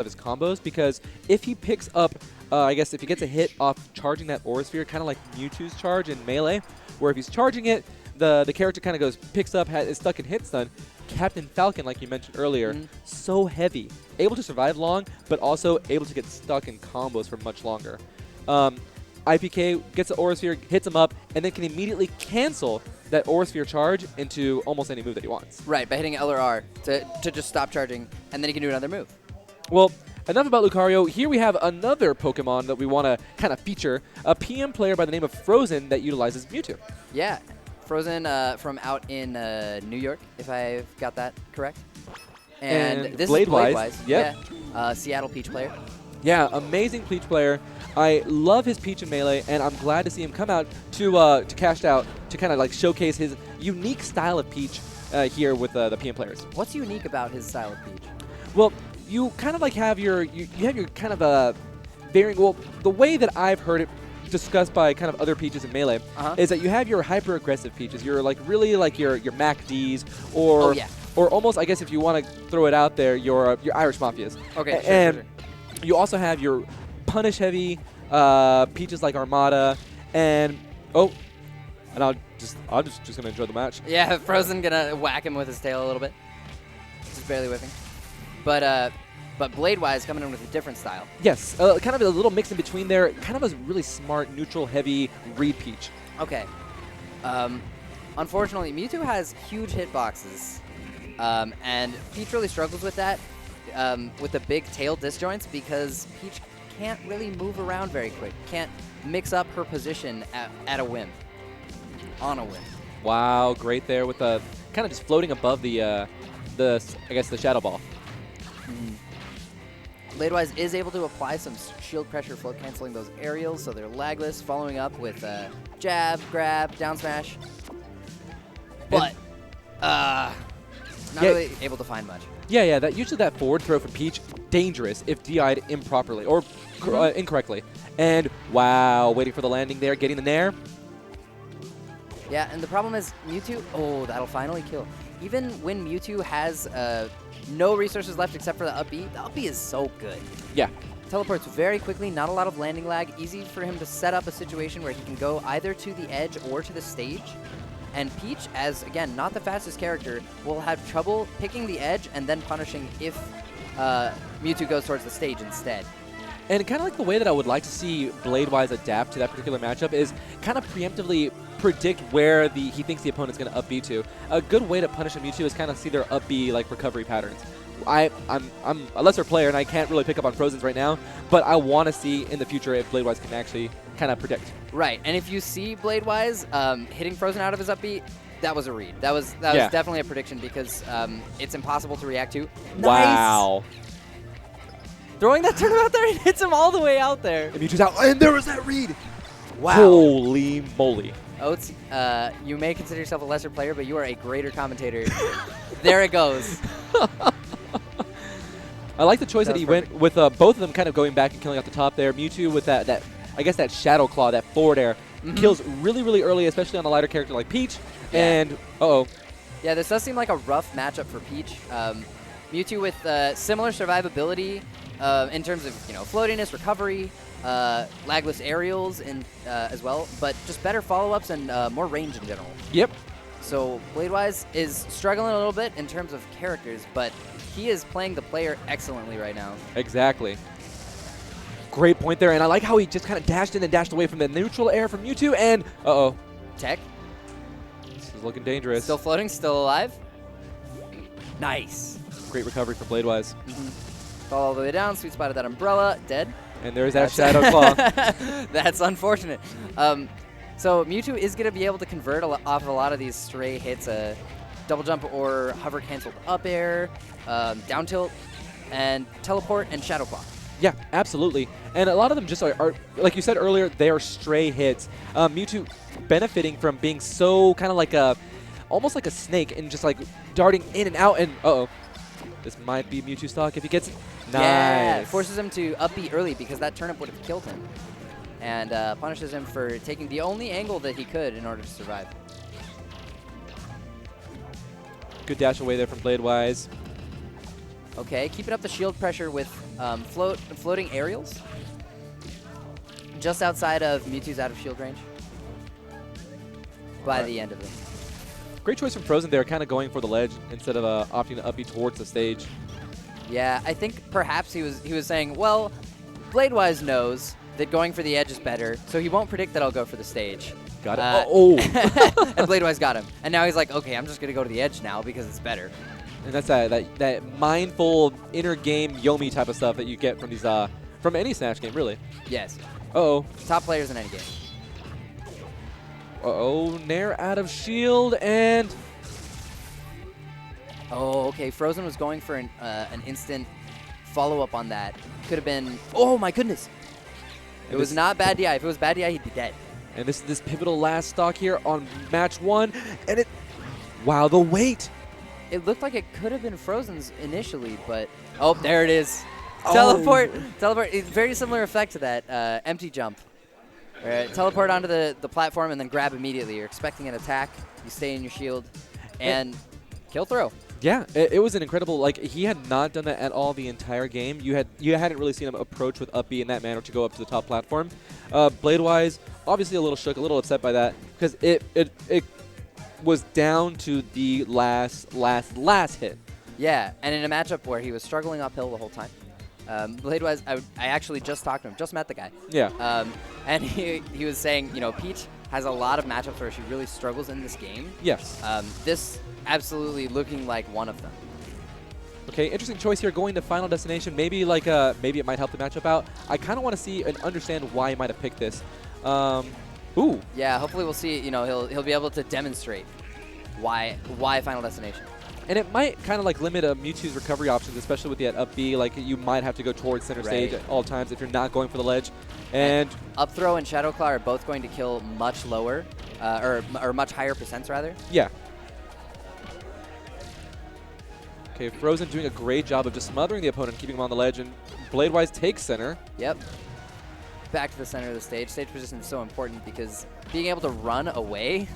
of his combos, because if he picks up, I guess if he gets a hit off charging that Aura Sphere, kind of like Mewtwo's charge in Melee, where if he's charging it, the character kind of goes, picks up, is stuck in hit stun. Captain Falcon, like you mentioned earlier, so heavy, able to survive long, but also able to get stuck in combos for much longer. IPK gets the Aura Sphere, hits him up, and then can immediately cancel that Aura Sphere charge into almost any move that he wants. Right, by hitting L or R to just stop charging, and then he can do another move. Well, enough about Lucario. Here we have another Pokemon that we want to kind of feature, a PM player by the name of Frozen that utilizes Mewtwo. Yeah, Frozen from out in New York, if I've got that correct. And this is Blasewise. Yep. Yeah, Seattle Peach player. Yeah, amazing Peach player. I love his Peach in Melee, and I'm glad to see him come out to cash out to kind of like showcase his unique style of Peach here with the PM players. What's unique about his style of Peach? Well, you kind of like have your you have your kind of varying. Well, the way that I've heard it discussed by kind of other Peaches in Melee is that you have your hyper aggressive Peaches. You're like really like your Mac D's or or almost, I guess if you want to throw it out there, your Irish Mafias. Okay, sure. You also have your punish heavy Peaches like Armada, and I'm just gonna enjoy the match. Yeah, Frozen gonna whack him with his tail a little bit, just barely whiffing. But Bladewise coming in with a different style. Yes, kind of a little mix in between there. Kind of a really smart neutral heavy Reed Peach. Okay. Unfortunately, Mewtwo has huge hitboxes, and Peach really struggles with that. With the big tail disjoints, because Peach can't really move around very quick. Can't mix up her position at a whim. On a whim. Wow, great there with the kind of just floating above the I guess the Shadow Ball. Bladewise is able to apply some shield pressure, float canceling those aerials, so they're lagless. Following up with jab, grab, down smash. But not really able to find much. Yeah, usually that forward throw from Peach, dangerous if DI'd improperly or incorrectly. And wow, waiting for the landing there, getting the nair. Yeah, and the problem is Mewtwo, that'll finally kill. Even when Mewtwo has no resources left except for the up B is so good. Yeah. Teleports very quickly, not a lot of landing lag, easy for him to set up a situation where he can go either to the edge or to the stage. And Peach, as, again, not the fastest character, will have trouble picking the edge and then punishing if Mewtwo goes towards the stage instead. And kind of like the way that I would like to see Bladewise adapt to that particular matchup is kind of preemptively predict where he thinks the opponent's going to up B to. A good way to punish a Mewtwo is kind of see their up B like recovery patterns. I'm a lesser player and I can't really pick up on Frozen's right now, but I want to see in the future if Bladewise can actually kind of predict. Right, and if you see Bladewise hitting Frozen out of his up B, that was a read. That was definitely a prediction because it's impossible to react to. Wow. Nice. Throwing that turnip out there, it hits him all the way out there. And Mewtwo's out, and there was that read. Wow. Holy moly. Oats, you may consider yourself a lesser player, but you are a greater commentator. There it goes. I like the choice that he went with both of them kind of going back and killing off the top there. Mewtwo with that I guess that Shadow Claw, that forward air, kills really, really early, especially on a lighter character like Peach. Yeah. And, Yeah, this does seem like a rough matchup for Peach. Mewtwo with similar survivability in terms of floatiness, recovery, lagless aerials, and as well, but just better follow-ups and more range in general. Yep. So Bladewise is struggling a little bit in terms of characters, but he is playing the player excellently right now. Exactly. Great point there, and I like how he just kind of dashed in and dashed away from the neutral air from Mewtwo, and Tech. This is looking dangerous. Still floating, still alive. Nice. Great recovery for Bladewise. Fall all the way down, sweet spot of that umbrella, dead. And there's that Shadow Claw. That's unfortunate. So Mewtwo is going to be able to convert off of a lot of these stray hits, double jump or hover canceled up air, down tilt, and teleport and Shadow Claw. Yeah, absolutely. And a lot of them just are, like you said earlier, they are stray hits. Mewtwo benefiting from being so kind of like almost like a snake and just like darting in and out. And this might be Mewtwo stock if he gets it. Nice. Yeah, forces him to up B early because that turnip would have killed him. And punishes him for taking the only angle that he could in order to survive. Good dash away there from Bladewise. Okay, keeping up the shield pressure with floating aerials. Just outside of Mewtwo's out of shield range. By the end of it. Great choice from Frozen there, kind of going for the ledge instead of opting to up B towards the stage. Yeah, I think perhaps he was saying, well, Bladewise knows that going for the edge is better, so he won't predict that I'll go for the stage. Got it. Oh. And Bladewise got him. And now he's like, okay, I'm just going to go to the edge now because it's better. And that's that mindful inner game Yomi type of stuff that you get from these from any Smash game, really. Yes. Uh-oh. Top players in any game. Uh-oh, Nair out of shield, and... Oh, okay. Frozen was going for an instant follow-up on that. Could have been... Oh, my goodness. It was not bad DI. If it was bad DI, he'd be dead. And this is this pivotal last stock here on match 1, and it... Wow, the weight! It looked like it could have been Frozen's initially, but... Oh, there it is. Oh. Teleport. Teleport. It's very similar effect to that empty jump. Teleport onto the platform and then grab immediately. You're expecting an attack. You stay in your shield. And kill throw. Yeah, it was an incredible, like, he had not done that at all the entire game. You hadn't really seen him approach with up B in that manner to go up to the top platform. Bladewise, obviously a little shook, a little upset by that, because it was down to the last hit. Yeah, and in a matchup where he was struggling uphill the whole time. Bladewise, I actually just talked to him, just met the guy. Yeah. And he was saying, you know, Peach has a lot of matchups where she really struggles in this game. Yes. This absolutely looking like one of them. Okay, interesting choice here, going to Final Destination. Maybe like maybe it might help the matchup out. I kind of want to see and understand why he might have picked this. Ooh. Yeah, hopefully we'll see. You know, he'll be able to demonstrate why Final Destination. And it might kind of like limit Mewtwo's recovery options, especially with the up B. Like you might have to go towards center stage at all times if you're not going for the ledge. And up throw and Shadow Claw are both going to kill much lower, or much higher percents rather. Yeah. Okay, Frozen doing a great job of just smothering the opponent, keeping him on the ledge, and Bladewise takes center. Yep. Back to the center of the stage. Stage position is so important because being able to run away,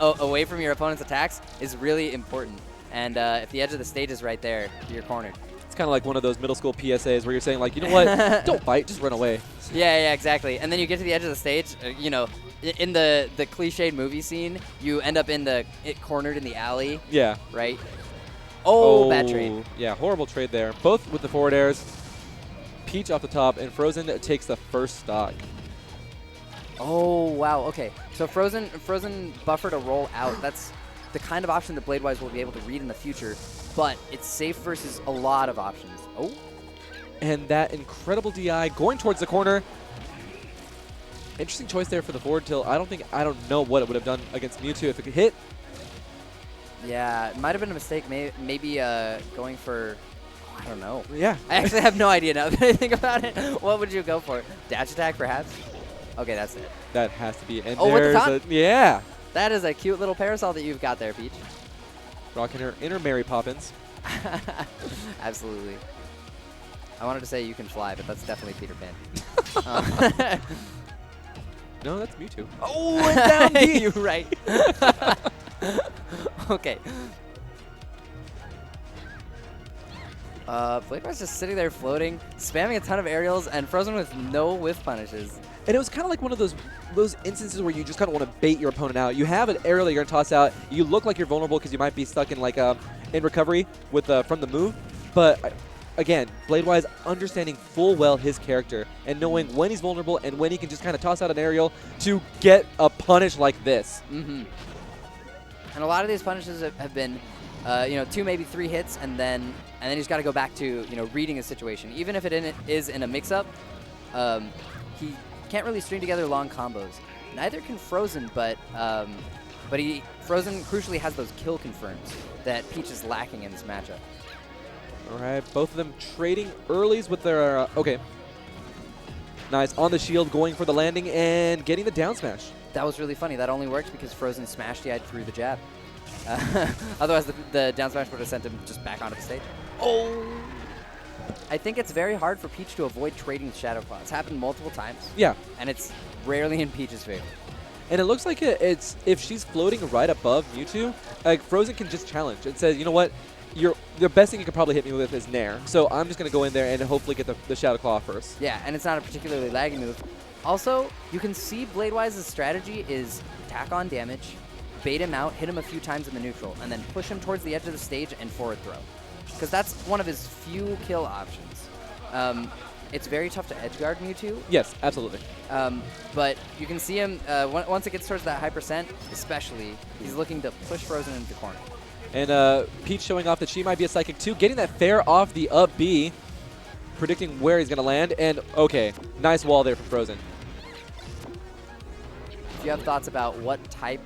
away from your opponent's attacks is really important. And if the edge of the stage is right there, you're cornered. It's kind of like one of those middle school PSAs where you're saying, like, you know what, don't fight, just run away. Yeah, exactly. And then you get to the edge of the stage, you know, in the cliched movie scene, you end up cornered in the alley. Yeah. Right? Oh, bad trade. Yeah, horrible trade there. Both with the forward airs. Peach off the top, and Frozen takes the first stock. Oh, wow. Okay. So Frozen buffered a roll out. That's the kind of option that Bladewise will be able to read in the future, but it's safe versus a lot of options. Oh. And that incredible DI going towards the corner. Interesting choice there for the forward tilt. I don't know what it would have done against Mewtwo if it could hit. Yeah, it might have been a mistake. Maybe going for, I don't know. Yeah. I actually have no idea now that I think about it. What would you go for? Dash attack, perhaps? Okay, that's it. That has to be it. And oh, with the top? Yeah. That is a cute little parasol that you've got there, Peach. Rocking her inner Mary Poppins. Absolutely. I wanted to say you can fly, but that's definitely Peter Pan. No, that's Mewtwo. Oh, and down B. You're right. Okay. Bladewise's just sitting there floating, spamming a ton of aerials, and Frozen with no whiff punishes. And it was kind of like one of those instances where you just kind of want to bait your opponent out. You have an aerial that you're going to toss out. You look like you're vulnerable because you might be stuck in like in recovery with from the move. But again, Bladewise understanding full well his character and knowing when he's vulnerable and when he can just kind of toss out an aerial to get a punish like this. Mm-hmm. And a lot of these punishes have been, you know, 2, maybe 3 hits, and then he's got to go back to, you know, reading a situation. Even if it is in a mix-up, he can't really string together long combos. Neither can Frozen, but Frozen crucially has those kill confirms that Peach is lacking in this matchup. All right, both of them trading earlies with their okay. Nice on the shield, going for the landing and getting the down smash. That was really funny. That only worked because Frozen smashed the through the jab. Otherwise, the down smash would have sent him just back onto the stage. Oh! I think it's very hard for Peach to avoid trading Shadow Claw. It's happened multiple times. Yeah. And it's rarely in Peach's favor. And it looks like it's if she's floating right above Mewtwo, like Frozen can just challenge and say, you know what, the best thing you could probably hit me with is Nair. So I'm just going to go in there and hopefully get the Shadow Claw first. Yeah, and it's not a particularly laggy move. Also, you can see Bladewise's strategy is tack on damage, bait him out, hit him a few times in the neutral, and then push him towards the edge of the stage and forward throw. Because that's one of his few kill options. It's very tough to edge guard Mewtwo. Yes, absolutely. But you can see him, once it gets towards that high percent, especially, he's looking to push Frozen into the corner. And Peach showing off that she might be a Psychic too, getting that fair off the up B, predicting where he's going to land, and okay, nice wall there from Frozen. Do you have thoughts about what type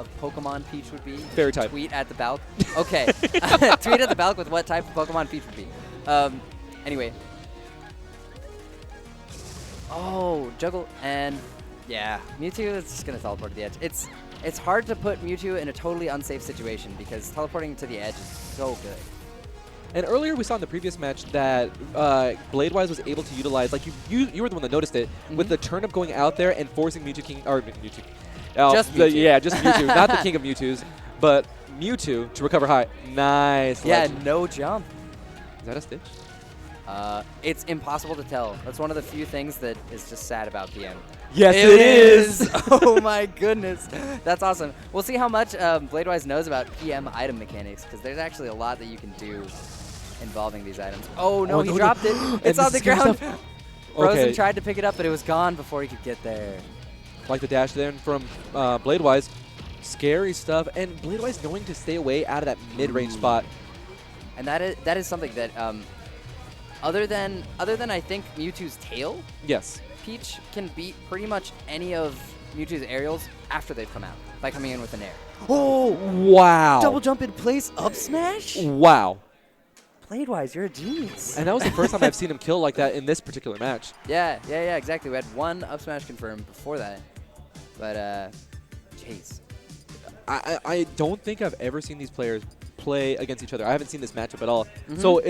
of Pokemon Peach would be? Fairy type. Tweet at the Balk. Okay. Tweet at the Balk with what type of Pokemon Peach would be. Anyway. Oh, juggle, and yeah, Mewtwo is just going to teleport to the edge. It's hard to put Mewtwo in a totally unsafe situation because teleporting to the edge is so good. And earlier we saw in the previous match that Bladewise was able to utilize, like you were the one that noticed it, with the turnip going out there and forcing Mewtwo King, or Mewtwo. Just Mewtwo. Yeah, just Mewtwo, not the King of Mewtwo's, but Mewtwo to recover high. Nice. Yeah, legend. no jump. Is that a Stitch? It's impossible to tell. That's one of the few things that is just sad about PM. Yes, it is. Oh my goodness. That's awesome. We'll see how much Bladewise knows about PM item mechanics, because there's actually a lot that you can do involving these items. Oh no, he dropped it. It's on the ground. Frozen tried to pick it up, but it was gone before he could get there. Like the dash there from Bladewise. Scary stuff. And Bladewise knowing to stay away out of that mid-range spot. And that is something that other than I think Mewtwo's tail, yes, Peach can beat pretty much any of Mewtwo's aerials after they've come out by coming in with an air. Oh, wow. Double jump in place, up smash? Wow. Bladewise, you're a genius. And that was the first time I've seen him kill like that in this particular match. Yeah, exactly. We had one up smash confirmed before that. But, jeez. I don't think I've ever seen these players play against each other. I haven't seen this matchup at all. So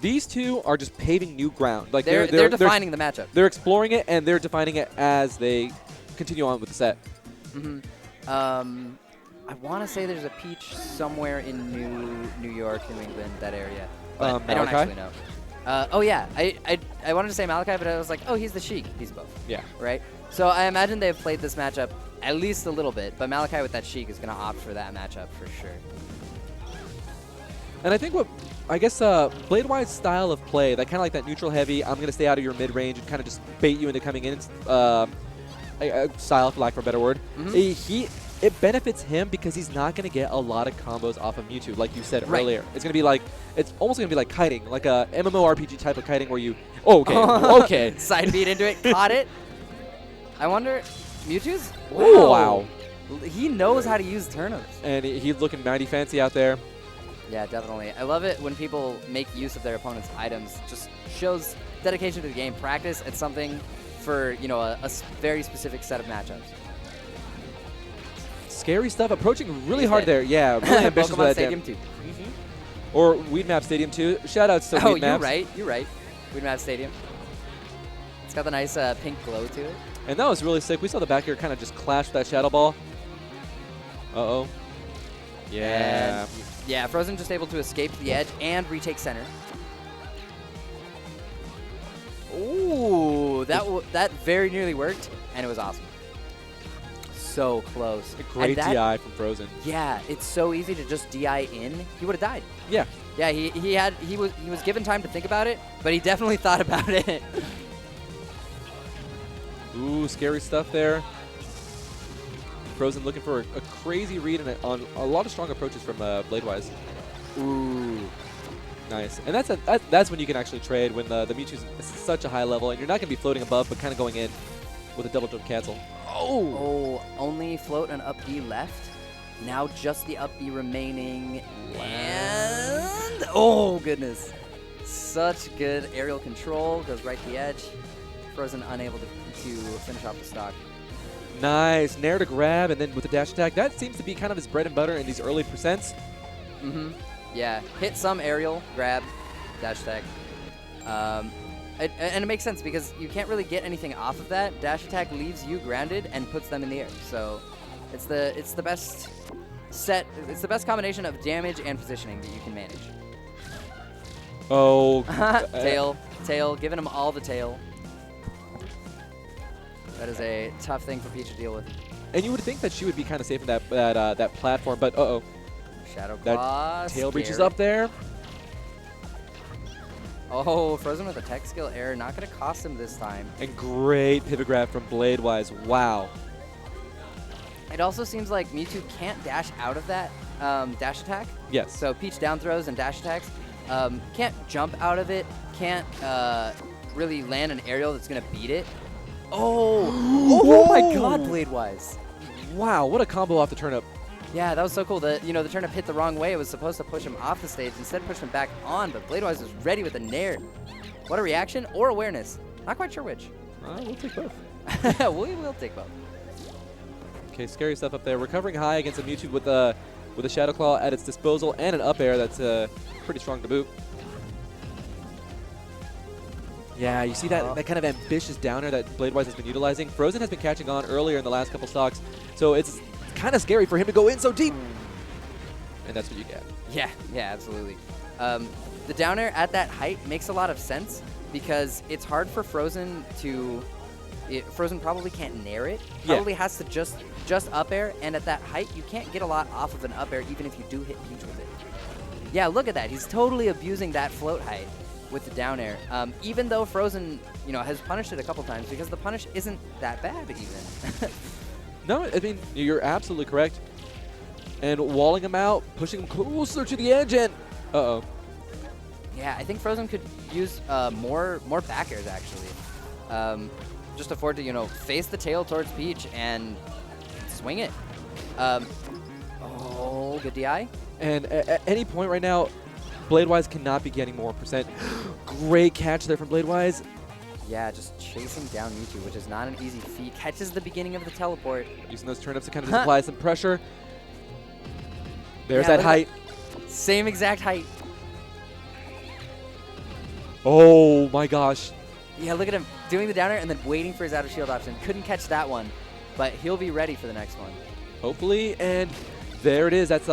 these two are just paving new ground. Like they're defining the matchup. They're exploring it, and they're defining it as they continue on with the set. I want to say there's a Peach somewhere in New York, New England, that area. But I don't actually know. Oh, yeah. I wanted to say Malachi, but I was like, oh, he's the Sheik. He's both. Yeah. Right? So I imagine they've played this matchup at least a little bit, but Malachi with that Sheik is going to opt for that matchup for sure. And I think Bladewise's style of play, that kind of like that neutral heavy, I'm going to stay out of your mid-range and kind of just bait you into coming in style, for lack of a better word. It benefits him because he's not going to get a lot of combos off of Mewtwo, like you said earlier. It's going to be like, it's almost going to be like kiting, like a MMORPG type of kiting where you, okay. Side beat into it, caught it. I wonder, Mewtwo's? Oh, wow. He knows how to use turnips. And he's looking mighty fancy out there. Yeah, definitely. I love it when people make use of their opponent's items. Just shows dedication to the game. Practice at something for, a very specific set of matchups. Scary stuff. Approaching really hard there. Yeah, really ambitious with that. Stadium 2. Or Weedmaps Stadium 2. Shoutouts to Weedmaps. You're right. Weedmaps Stadium. It's got the nice pink glow to it. And that was really sick. We saw the back air kind of just clash with that Shadow Ball. Uh-oh. Yeah. And yeah, Frozen just able to escape to the edge and retake center. Ooh, that very nearly worked, and it was awesome. So close. A great DI from Frozen. Yeah, it's so easy to just DI in. He would have died. Yeah. Yeah, he was given time to think about it, but he definitely thought about it. Ooh, scary stuff there. Frozen looking for a crazy read on a lot of strong approaches from Bladewise. Ooh. Nice. And that's when you can actually trade, when the Mewtwo's such a high level, and you're not going to be floating above, but kind of going in with a double jump cancel. Oh, only float and up B left. Now just the up B remaining. And, oh, goodness. Such good aerial control. Goes right to the edge. Frozen unable to finish off the stock. Nice. Nair to grab, and then with the dash attack. That seems to be kind of his bread and butter in these early percents. Yeah. Hit some aerial, grab, dash attack. And it makes sense because you can't really get anything off of that. Dash attack leaves you grounded and puts them in the air. So it's the best set. It's the best combination of damage and positioning that you can manage. Oh. Tail, giving him all the tail. That is a tough thing for Peach to deal with. And you would think that she would be kind of safe in that platform, but Shadow that Claw. tail scary. reaches up there. Oh, Frozen with a tech skill error. Not going to cost him this time. And great pivot grab from Bladewise. Wow. It also seems like Mewtwo can't dash out of that dash attack. Yes. So Peach down throws and dash attacks. Can't jump out of it. Can't really land an aerial that's going to beat it. Oh! Oh my God, Bladewise. Wow, what a combo off the turnip. Yeah, that was so cool. The turnip hit the wrong way. It was supposed to push him off the stage. Instead, pushed him back on, but Bladewise was ready with a nair. What a reaction or awareness. Not quite sure which. We'll take both. We will take both. Okay, scary stuff up there. Recovering high against a Mewtwo with a Shadow Claw at its disposal and an up air that's pretty strong to boot. Yeah, you see that kind of ambitious downer that Bladewise has been utilizing. Frozen has been catching on earlier in the last couple stocks, so it's kind of scary for him to go in so deep. And that's what you get. Yeah, absolutely. The down air at that height makes a lot of sense because it's hard for Frozen to... Frozen probably can't nair it. Probably has to just up air, and at that height, you can't get a lot off of an up air even if you do hit Peach with it. Yeah, look at that. He's totally abusing that float height with the down air, even though Frozen, has punished it a couple times because the punish isn't that bad even. No, I mean, you're absolutely correct. And walling him out, pushing him closer to the edge, and uh-oh. Yeah, I think Frozen could use more back airs, actually. Just afford to, face the tail towards Peach and swing it. Oh, good DI. And at any point right now, Bladewise cannot be getting more percent. Great catch there from Bladewise. Yeah, just chasing down Mewtwo, which is not an easy feat. Catches the beginning of the teleport. Using those turnips to kind of just apply some pressure. There's that height. Same exact height. Oh my gosh. Yeah, look at him doing the downer and then waiting for his out of shield option. Couldn't catch that one, but he'll be ready for the next one. Hopefully, and there it is. That's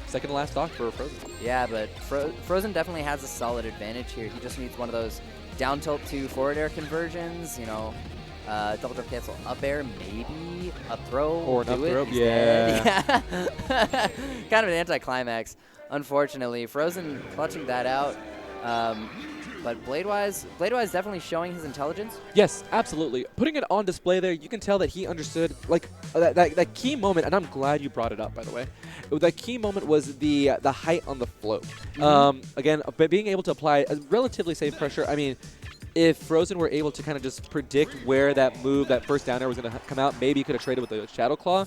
second to last stock for Frozen. Yeah, but Frozen definitely has a solid advantage here. He just needs one of those down tilt to forward air conversions, double jump cancel up air, maybe a throw. Or an up throw, yeah. Kind of an anticlimax, unfortunately. Frozen clutching that out. But Bladewise definitely showing his intelligence. Yes, absolutely. Putting it on display there, you can tell that he understood that key moment, and I'm glad you brought it up, by the way. That key moment was the height on the float. Again, being able to apply a relatively safe pressure. I mean, if Frozen were able to kind of just predict where that first down air was going to come out, maybe he could have traded with the Shadow Claw.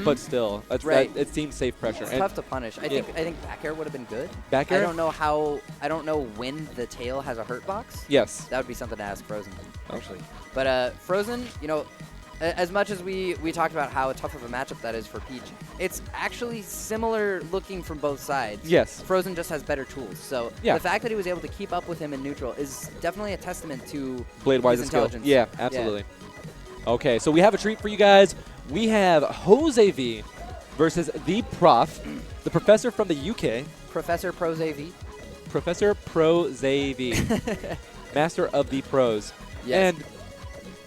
But still, it seems safe pressure. It's tough to punish. I think back air would have been good. Back air? I don't know when the tail has a hurt box. Yes. That would be something to ask Frozen, actually. But Frozen, as much as we talked about how tough of a matchup that is for Peach, it's actually similar looking from both sides. Yes. Frozen just has better tools. So the fact that he was able to keep up with him in neutral is definitely a testament to Bladewise's intelligence. Yeah, absolutely. Yeah. Okay, so we have a treat for you guys. We have Jose V versus the Prof, the professor from the UK. Professor Pro ZV. Professor Pro ZV. Master of the pros. Yes. And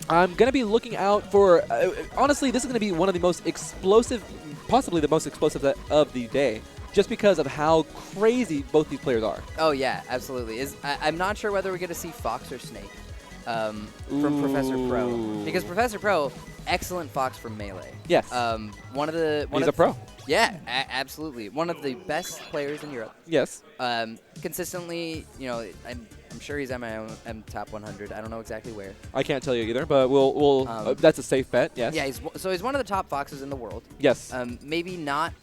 I'm going to be looking out for, honestly, this is going to be one of the most explosive, possibly the most explosive of the day, just because of how crazy both these players are. Oh, yeah, absolutely. I'm not sure whether we're going to see Fox or Snake from Professor Pro. Because Professor Pro, excellent Fox from Melee. Yes. He's a pro. Yeah, absolutely. One of the best players in Europe. Yes. Consistently, I'm sure he's M top 100. I don't know exactly where. I can't tell you either, but we'll that's a safe bet. Yes. Yeah, he's one of the top Foxes in the world. Yes. Maybe not